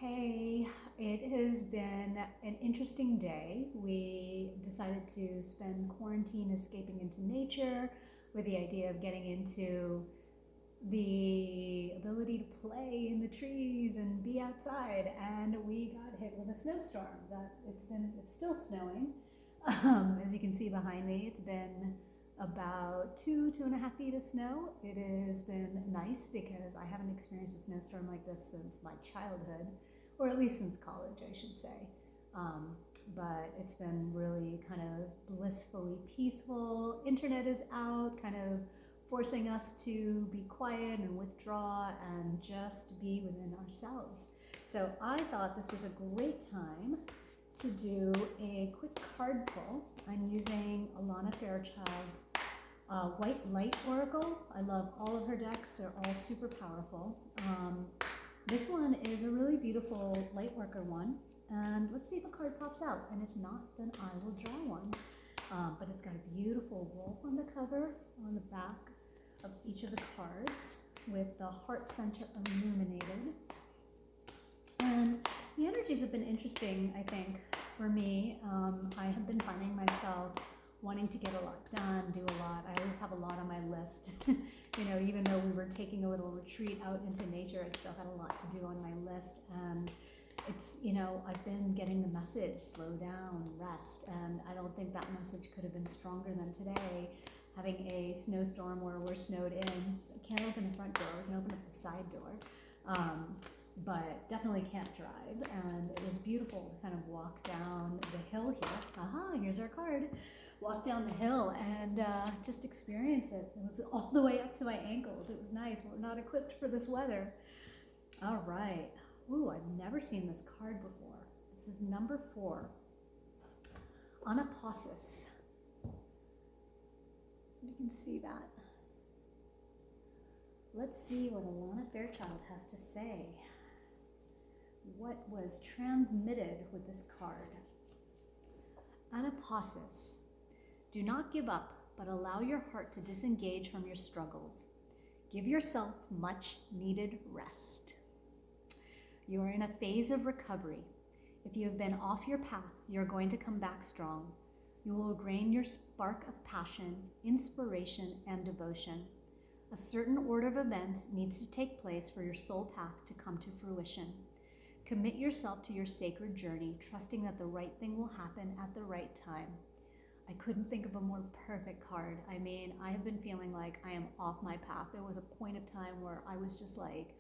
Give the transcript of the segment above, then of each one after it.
Hey, it has been an interesting day. We decided to spend quarantine escaping into nature with the idea of getting into the ability to play in the trees and be outside. And we got hit with a snowstorm. It's still snowing. As you can see behind me, it's been about 2.5 feet of snow. It has been nice because I haven't experienced a snowstorm like this since my childhood, or at least since college, I should say. But it's been really kind of blissfully peaceful. Internet is out, kind of forcing us to be quiet and withdraw and just be within ourselves. So I thought this was a great time to do a quick card pull. I'm using Alana Fairchild's White Light Oracle. I love all of her decks. They're all super powerful. This one is a really beautiful light worker one. And let's see if a card pops out. And if not, then I will draw one. But it's got a beautiful wolf on the cover, on the back of each of the cards, with the heart center illuminated. And the energies have been interesting, I think, for me. I have been finding myself wanting to get a lot done, do a lot. I always have a lot on my list. Even though we were taking a little retreat out into nature, I still had a lot to do on my list. And it's, I've been getting the message, slow down, rest. And I don't think that message could have been stronger than today. Having a snowstorm where we're snowed in. I can't open the front door, we can open up the side door. But definitely can't drive. And it was beautiful to kind of walk down the hill here. Aha, here's our card. Walk down the hill and just experience it. It was all the way up to my ankles. It was nice. We're not equipped for this weather. All right. Ooh, I've never seen this card before. This is number 4. Anaposis. You can see that. Let's see what Alana Fairchild has to say. What was transmitted with this card? Anaposis. Do not give up, but allow your heart to disengage from your struggles. Give yourself much needed rest. You are in a phase of recovery. If you have been off your path, you're going to come back strong. You will regain your spark of passion, inspiration, and devotion. A certain order of events needs to take place for your soul path to come to fruition. Commit yourself to your sacred journey, trusting that the right thing will happen at the right time. I couldn't think of a more perfect card. I mean, I have been feeling like I am off my path. There was a point of time where I was just like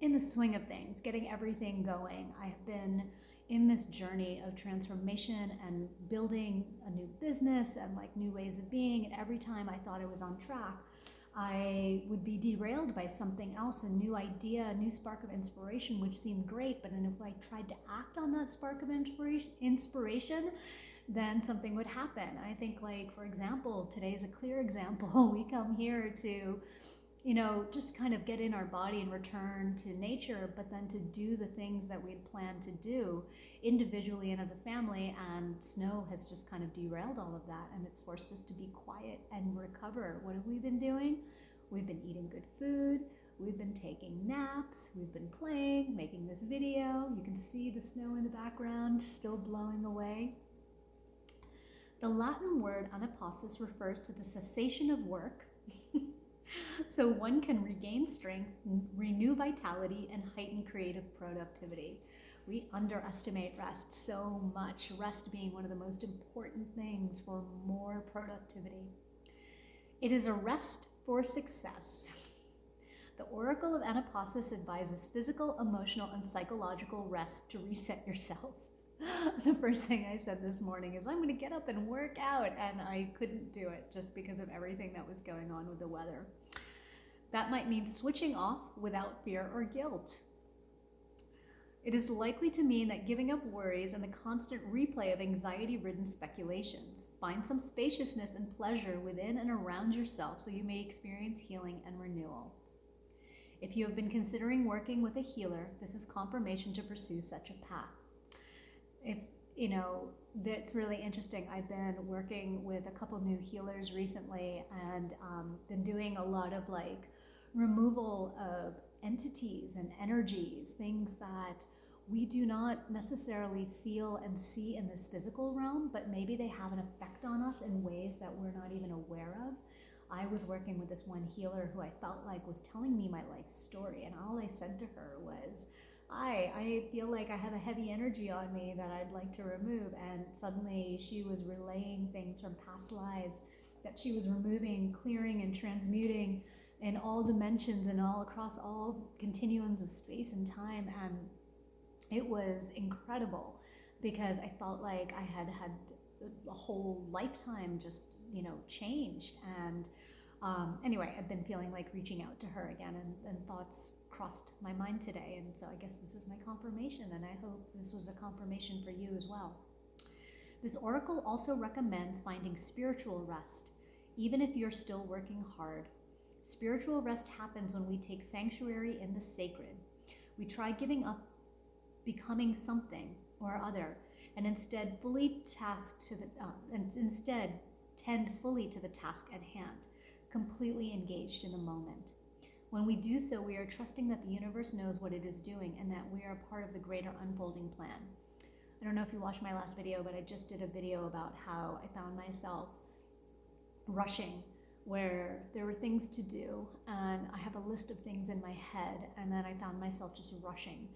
in the swing of things, getting everything going. I have been in this journey of transformation and building a new business and like new ways of being. And every time I thought I was on track, I would be derailed by something else, a new idea, a new spark of inspiration, which seemed great. But then if I tried to act on that spark of inspiration, then something would happen. I think, like, for example, today is a clear example. We come here to, just kind of get in our body and return to nature, but then to do the things that we'd planned to do individually and as a family, and snow has just kind of derailed all of that, and it's forced us to be quiet and recover. What have we been doing? We've been eating good food, we've been taking naps, we've been playing, making this video. You can see the snow in the background still blowing away. The Latin word anaposis refers to the cessation of work, so one can regain strength, renew vitality, and heighten creative productivity. We underestimate rest so much, rest being one of the most important things for more productivity. It is a rest for success. The Oracle of Anaposis advises physical, emotional, and psychological rest to reset yourself. The first thing I said this morning is I'm going to get up and work out, and I couldn't do it just because of everything that was going on with the weather. That might mean switching off without fear or guilt. It is likely to mean that giving up worries and the constant replay of anxiety-ridden speculations. Find some spaciousness and pleasure within and around yourself so you may experience healing and renewal. If you have been considering working with a healer, this is confirmation to pursue such a path. That's really interesting. I've been working with a couple new healers recently and been doing a lot of like removal of entities and energies, things that we do not necessarily feel and see in this physical realm, but maybe they have an effect on us in ways that we're not even aware of. I was working with this one healer who I felt like was telling me my life story, and all I said to her was, I feel like I have a heavy energy on me that I'd like to remove. And suddenly she was relaying things from past lives that she was removing, clearing, and transmuting in all dimensions and all across all continuums of space and time. And it was incredible because I felt like I had had a whole lifetime just, changed. And anyway, I've been feeling like reaching out to her again, and thoughts crossed my mind today. And so I guess this is my confirmation, and I hope this was a confirmation for you as well. This oracle also recommends finding spiritual rest, even if you're still working hard. Spiritual rest happens when we take sanctuary in the sacred. We try giving up becoming something or other, and instead tend fully to the task at hand, completely engaged in the moment. When we do so, we are trusting that the universe knows what it is doing and that we are a part of the greater unfolding plan. I don't know if you watched my last video, but I just did a video about how I found myself rushing, where there were things to do and I have a list of things in my head, and then I found myself just rushing.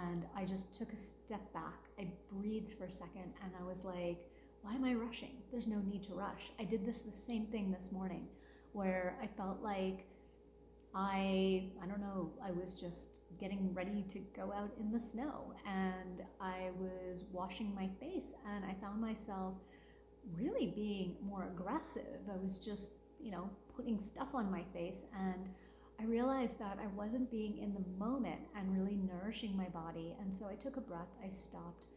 And I just took a step back. I breathed for a second and I was like, why am I rushing? There's no need to rush. I did the same thing this morning where I felt like I was just getting ready to go out in the snow, and I was washing my face and I found myself really being more aggressive. I was just, putting stuff on my face, and I realized that I wasn't being in the moment and really nourishing my body. And so I took a breath, I stopped,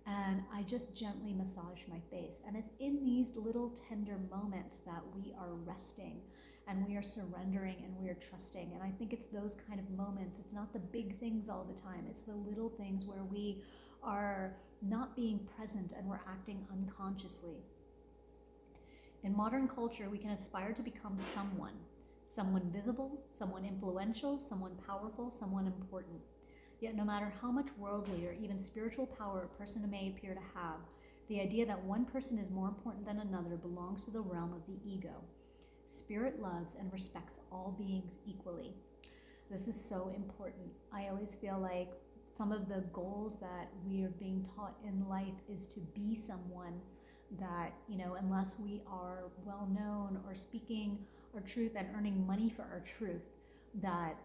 and I just gently massaged my face. And it's in these little tender moments that we are resting and we are surrendering and we are trusting. And I think it's those kind of moments. It's not the big things all the time. It's the little things where we are not being present and we're acting unconsciously. In modern culture, we can aspire to become someone visible, someone influential, someone powerful, someone important. Yet no matter how much worldly or even spiritual power a person may appear to have, the idea that one person is more important than another belongs to the realm of the ego. Spirit loves and respects all beings equally. This is so important. I always feel like some of the goals that we are being taught in life is to be someone that, unless we are well known or speaking our truth and earning money for our truth, that,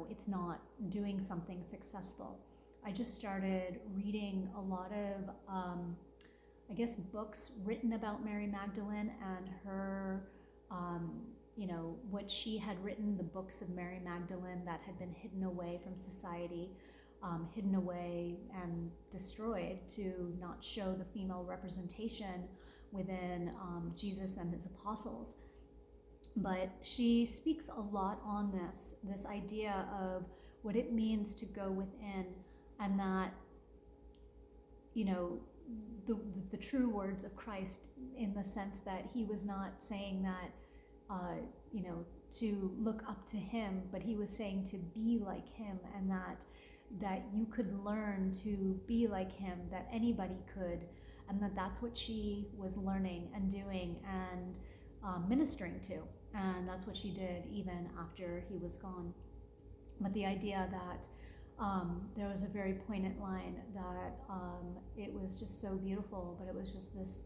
it's not doing something successful. I just started reading a lot of, books written about Mary Magdalene and her, what she had written, the books of Mary Magdalene that had been hidden away from society, hidden away and destroyed to not show the female representation within Jesus and his apostles. But she speaks a lot on this idea of what it means to go within, and that, the true words of Christ, in the sense that he was not saying that, to look up to him, but he was saying to be like him, and that you could learn to be like him, that anybody could, and that's what she was learning and doing and ministering to. And that's what she did even after he was gone. But the idea that there was a very poignant line that it was just so beautiful, but it was just this,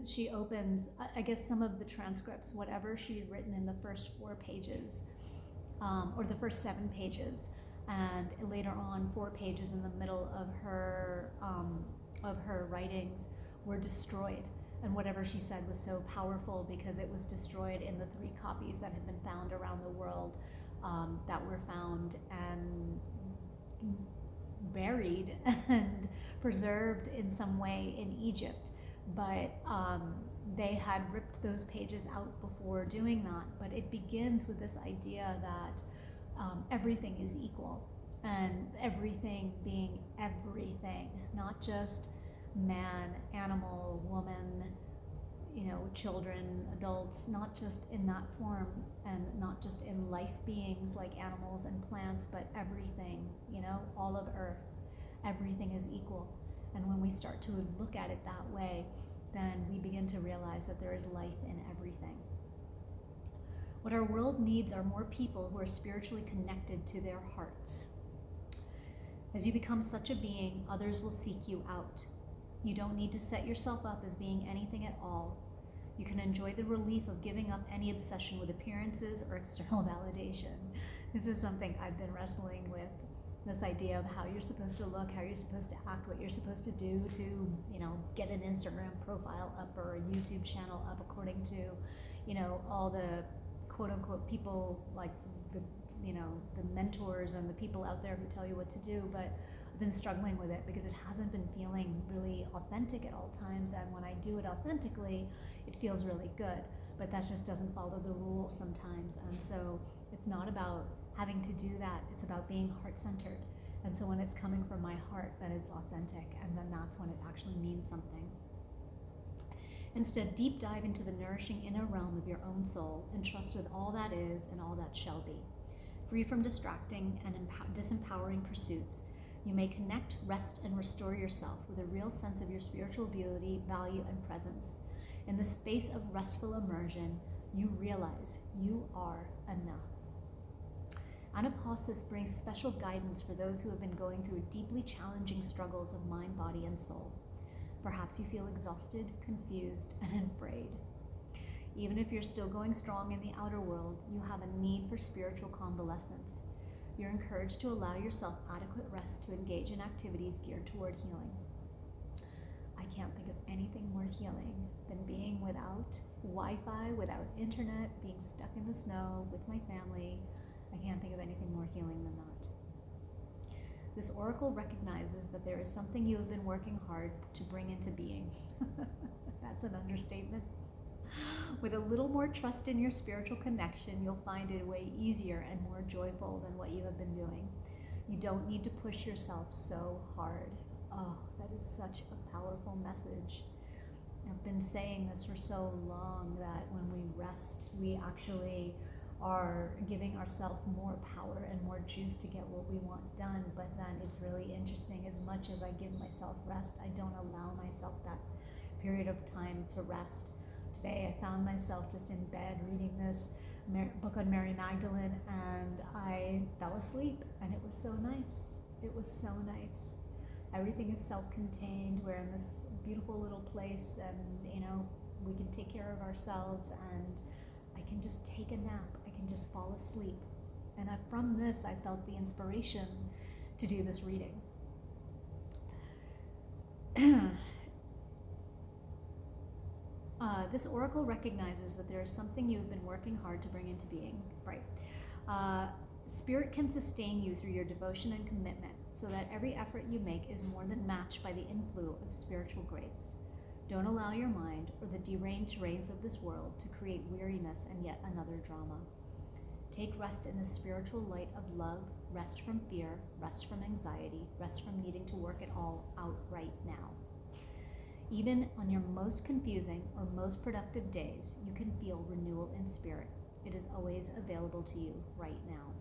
she opens, I guess, some of the transcripts, whatever she had written in the first 4 pages, or the first 7 pages, and later on 4 pages in the middle of her writings were destroyed. And whatever she said was so powerful because it was destroyed in the 3 copies that had been found around the world, that were found and buried and preserved in some way in Egypt. But they had ripped those pages out before doing that. But it begins with this idea that everything is equal, and everything being everything, not just man, animal, woman, children, adults, not just in that form, and not just in life beings like animals and plants, but everything, all of earth. Everything is equal. And when we start to look at it that way, then we begin to realize that there is life in everything. What our world needs are more people who are spiritually connected to their hearts. As you become such a being, others will seek you out. You don't need to set yourself up as being anything at all. You can enjoy the relief of giving up any obsession with appearances or external validation. This is something I've been wrestling with, this idea of how you're supposed to look, how you're supposed to act, what you're supposed to do to, get an Instagram profile up or a YouTube channel up according to, all the quote unquote people like the mentors and the people out there who tell you what to do. But I've been struggling with it because it hasn't been feeling really authentic at all times. And when I do it authentically, it feels really good. But that just doesn't follow the rules sometimes. And so it's not about having to do that. It's about being heart-centered. And so when it's coming from my heart, then it's authentic. And then that's when it actually means something. Instead, deep dive into the nourishing inner realm of your own soul and trust with all that is and all that shall be. Free from distracting and disempowering pursuits, you may connect, rest, and restore yourself with a real sense of your spiritual beauty, value, and presence. In the space of restful immersion, you realize you are enough. Anapausas brings special guidance for those who have been going through deeply challenging struggles of mind, body, and soul. Perhaps you feel exhausted, confused, and afraid. Even if you're still going strong in the outer world, you have a need for spiritual convalescence. You're encouraged to allow yourself adequate rest to engage in activities geared toward healing. I can't think of anything more healing than being without Wi-Fi, without internet, being stuck in the snow with my family. I can't think of anything more healing than that. This oracle recognizes that there is something you have been working hard to bring into being. That's an understatement. With a little more trust in your spiritual connection, you'll find it way easier and more joyful than what you have been doing. You don't need to push yourself so hard. Oh, that is such a powerful message. I've been saying this for so long that when we rest, we actually are giving ourselves more power and more juice to get what we want done. But then it's really interesting, as much as I give myself rest, I don't allow myself that period of time to rest. Today I found myself just in bed reading this book on Mary Magdalene, and I fell asleep, and it was so nice. It was so nice. Everything is self-contained. We're in this beautiful little place, and we can take care of ourselves, and I can just take a nap. I can just fall asleep. And from this, I felt the inspiration to do this reading. This oracle recognizes that there is something you have been working hard to bring into being. Right. Spirit can sustain you through your devotion and commitment, so that every effort you make is more than matched by the inflow of spiritual grace. Don't allow your mind or the deranged rays of this world to create weariness and yet another drama. Take rest in the spiritual light of love, rest from fear, rest from anxiety, rest from needing to work it all out right now. Even on your most confusing or most productive days, you can feel renewal in spirit. It is always available to you right now.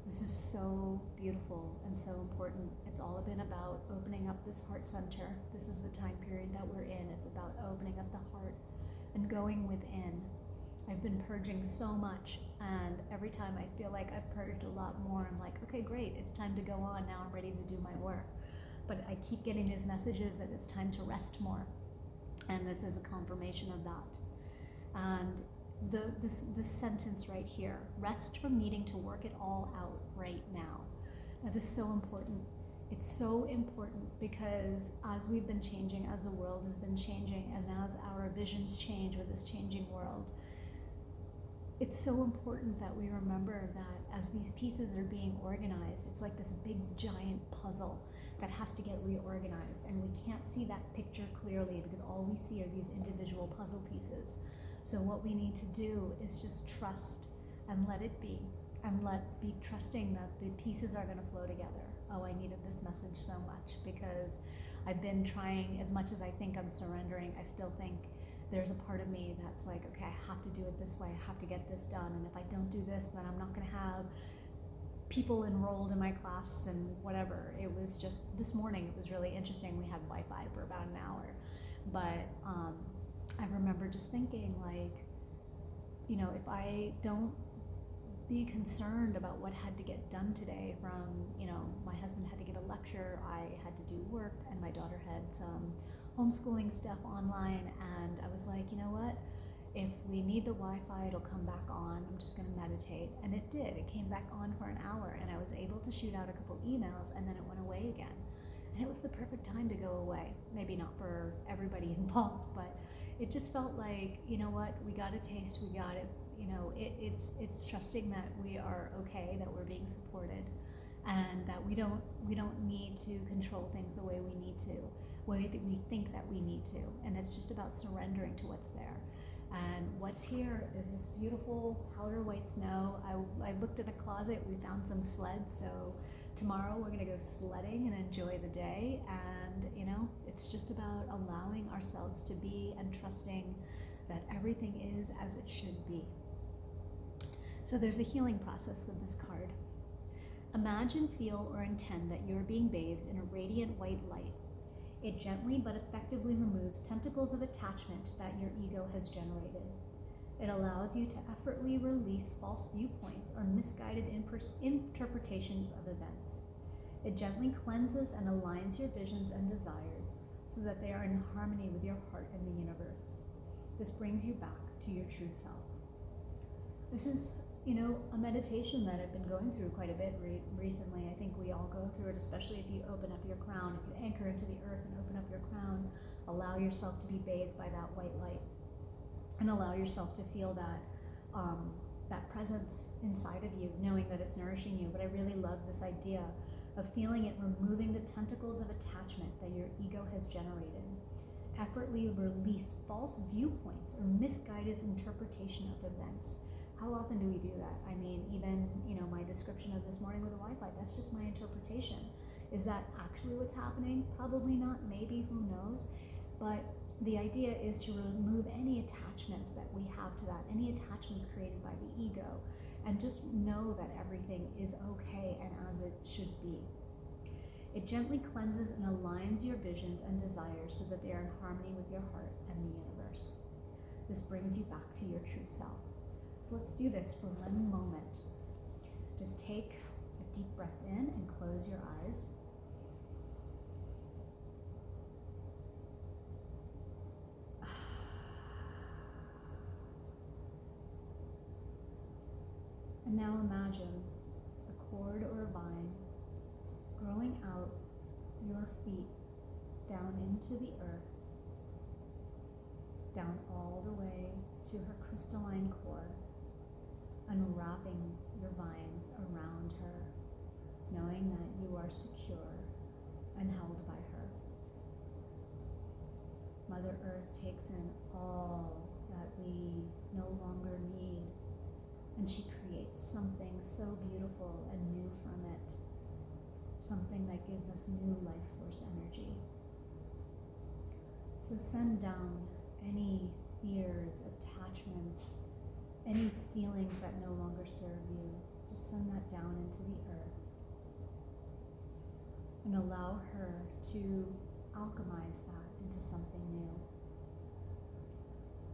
This is so beautiful and so important. It's all been about opening up this heart center. This is the time period that we're in. It's about opening up the heart and going within. I've been purging so much, and every time I feel like I've purged a lot more, I'm like, okay, great, it's time to go on. Now I'm ready to do my work. But I keep getting these messages that it's time to rest more. And this is a confirmation of that. And this sentence right here, rest from needing to work it all out right now. That is so important. It's so important because as we've been changing, as the world has been changing, and as our visions change with this changing world, it's so important that we remember that as these pieces are being organized, it's like this big giant puzzle that has to get reorganized, and we can't see that picture clearly because all we see are these individual puzzle pieces. So what we need to do is just trust and let it be, and be trusting that the pieces are going to flow together. Oh, I needed this message so much because I've been trying, as much as I think I'm surrendering, I still think there's a part of me that's like, okay, I have to do it this way. I have to get this done. And if I don't do this, then I'm not going to have people enrolled in my class and whatever. It was just, this morning it was really interesting. We had Wi-Fi for about an hour, but I remember just thinking, like, you know, if I don't be concerned about what had to get done today, from, you know, my husband had to give a lecture, I had to do work, and my daughter had some homeschooling stuff online, and I was like, you know what? If we need the Wi-Fi, it'll come back on. I'm just gonna meditate. And it did. It came back on for an hour, and I was able to shoot out a couple emails, and then it went away again. And it was the perfect time to go away. Maybe not for everybody involved, but it just felt like, you know what, we got a taste, we got it. You know, it's trusting that we are okay, that we're being supported, and that we don't need to control things the way we need to, way that we think that we need to. And it's just about surrendering to what's there. And what's here is this beautiful powder white snow. I looked in a closet, we found some sleds, so tomorrow we're gonna go sledding and enjoy the day. And, you know, it's just about allowing ourselves to be and trusting that everything is as it should be. So there's a healing process with this card. Imagine, feel, or intend that you're being bathed in a radiant white light. It gently but effectively removes tentacles of attachment that your ego has generated. It allows you to effortlessly release false viewpoints or misguided interpretations of events. It gently cleanses and aligns your visions and desires so that they are in harmony with your heart and the universe. This brings you back to your true self. This is, you know, a meditation that I've been going through quite a bit recently. I think we all go through it, especially if you open up your crown, if you anchor into the earth and open up your crown, allow yourself to be bathed by that white light, and allow yourself to feel that that presence inside of you, knowing that it's nourishing you. But I really love this idea of feeling it removing the tentacles of attachment that your ego has generated. Effortlessly release false viewpoints or misguided interpretation of events. How often do we do that? I mean, even, you know, my description of this morning with the Wi-Fi, that's just my interpretation. Is that actually what's happening? Probably not, maybe, who knows? But the idea is to remove any attachments that we have to that, any attachments created by the ego, and just know that everything is okay and as it should be. It gently cleanses and aligns your visions and desires so that they are in harmony with your heart and the universe. This brings you back to your true self. So let's do this for 1 moment. Just take a deep breath in and close your eyes. And now imagine a cord or a vine growing out your feet down into the earth, down all the way to her crystalline core, unwrapping your vines around her, knowing that you are secure and held by her. Mother Earth takes in all that we no longer need, and she creates something so beautiful and new from it, something that gives us new life force energy. So send down any fears, attachments, any feelings that no longer serve you. Just send that down into the earth and allow her to alchemize that into something new.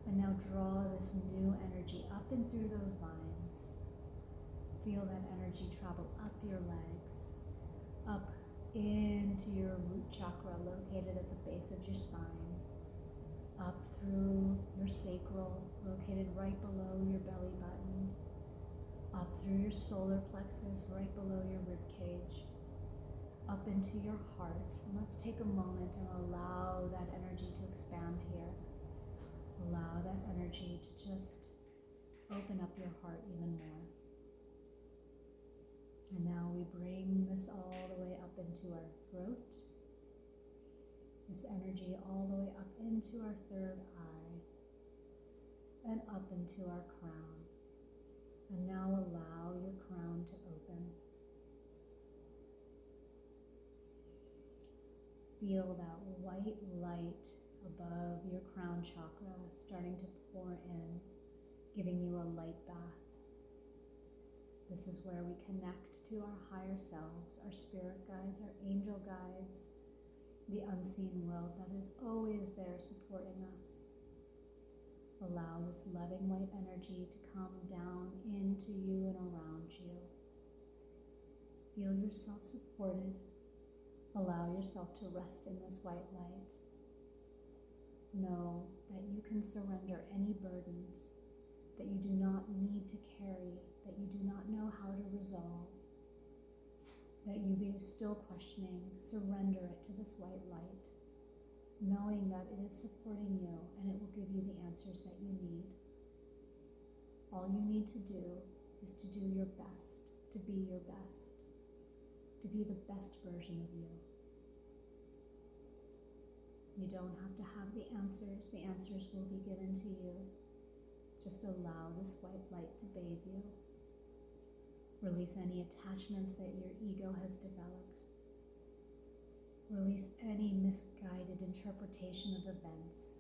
And now draw this new energy up and through those vines. Feel that energy travel up your legs, up into your root chakra located at the base of your spine, up through your sacral located right below your belly button, up through your solar plexus right below your rib cage, up into your heart. And let's take a moment and allow that energy to expand here. Allow that energy to just open up your heart even more. And now we bring this all the way up into our throat. This energy all the way up into our third eye and up into our crown. And now allow your crown to open. Feel that white light above your crown chakra starting to pour in, giving you a light bath. This is where we connect to our higher selves, our spirit guides, our angel guides, the unseen world that is always there supporting us. Allow this loving white energy to come down into you and around you. Feel yourself supported. Allow yourself to rest in this white light. Know that you can surrender any burdens that you do not need to carry, that you do not know how to resolve, that you be still questioning. Surrender it to this white light, knowing that it is supporting you and it will give you the answers that you need. All you need to do is to do your best, to be your best, to be the best version of you. You don't have to have the answers will be given to you. Just allow this white light to bathe you. Release any attachments that your ego has developed. Release any misguided interpretation of events.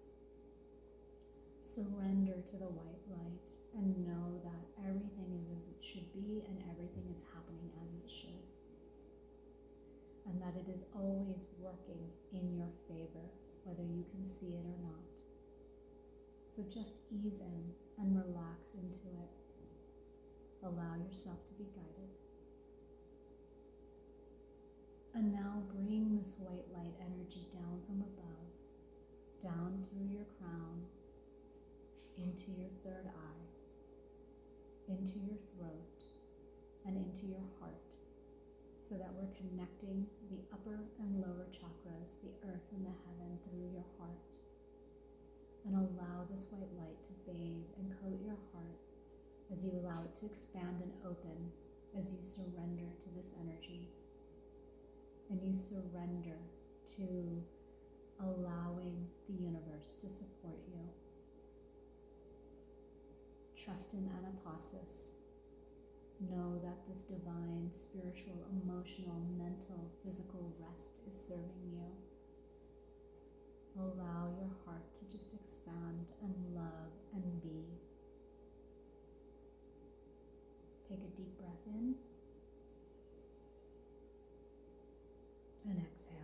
Surrender to the white light and know that everything is as it should be and everything is happening as it should. And that it is always working in your favor, whether you can see it or not. So just ease in and relax into it. Allow yourself to be guided. And now bring this white light energy down from above, down through your crown, into your third eye, into your throat, and into your heart, so that we're connecting the upper and lower chakras, the earth and the heaven, through your heart. And allow this white light to bathe and coat your heart as you allow it to expand and open as you surrender to this energy. And you surrender to allowing the universe to support you. Trust in Anapausis. Know that this divine, spiritual, emotional, mental, physical rest is serving you. Allow your heart to just expand and love and be. Take a deep breath in and exhale.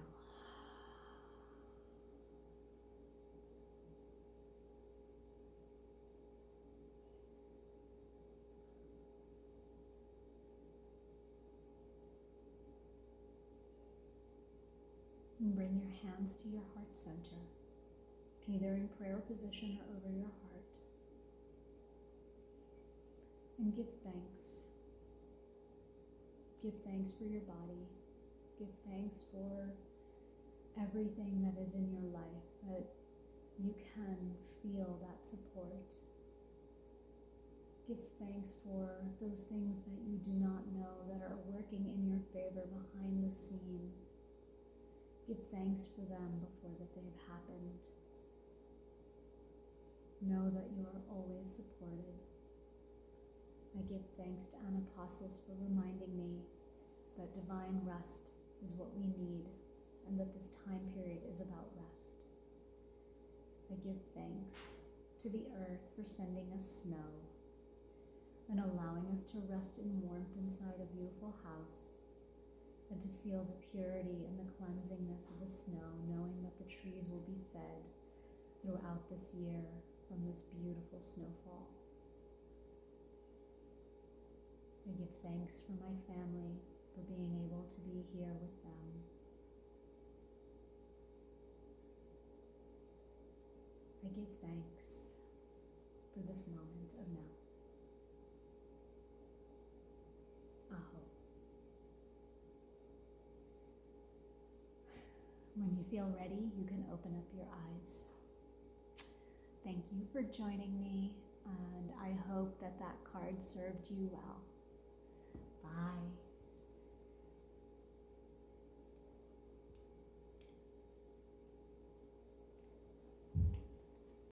And bring your hands to your heart center, either in prayer position or over your heart. And give thanks. Give thanks for your body. Give thanks for everything that is in your life, that you can feel that support. Give thanks for those things that you do not know that are working in your favor behind the scene. Give thanks for them before that they've happened. Know that you are always supported. I give thanks to Anapausis for reminding me that divine rest is what we need and that this time period is about rest. I give thanks to the earth for sending us snow and allowing us to rest in warmth inside a beautiful house, and to feel the purity and the cleansingness of the snow, knowing that the trees will be fed throughout this year from this beautiful snowfall. I give thanks for my family, for being able to be here with them. I give thanks for this moment of now. Aho. When you feel ready, you can open up your eyes. Thank you for joining me, and I hope that that card served you well. Bye.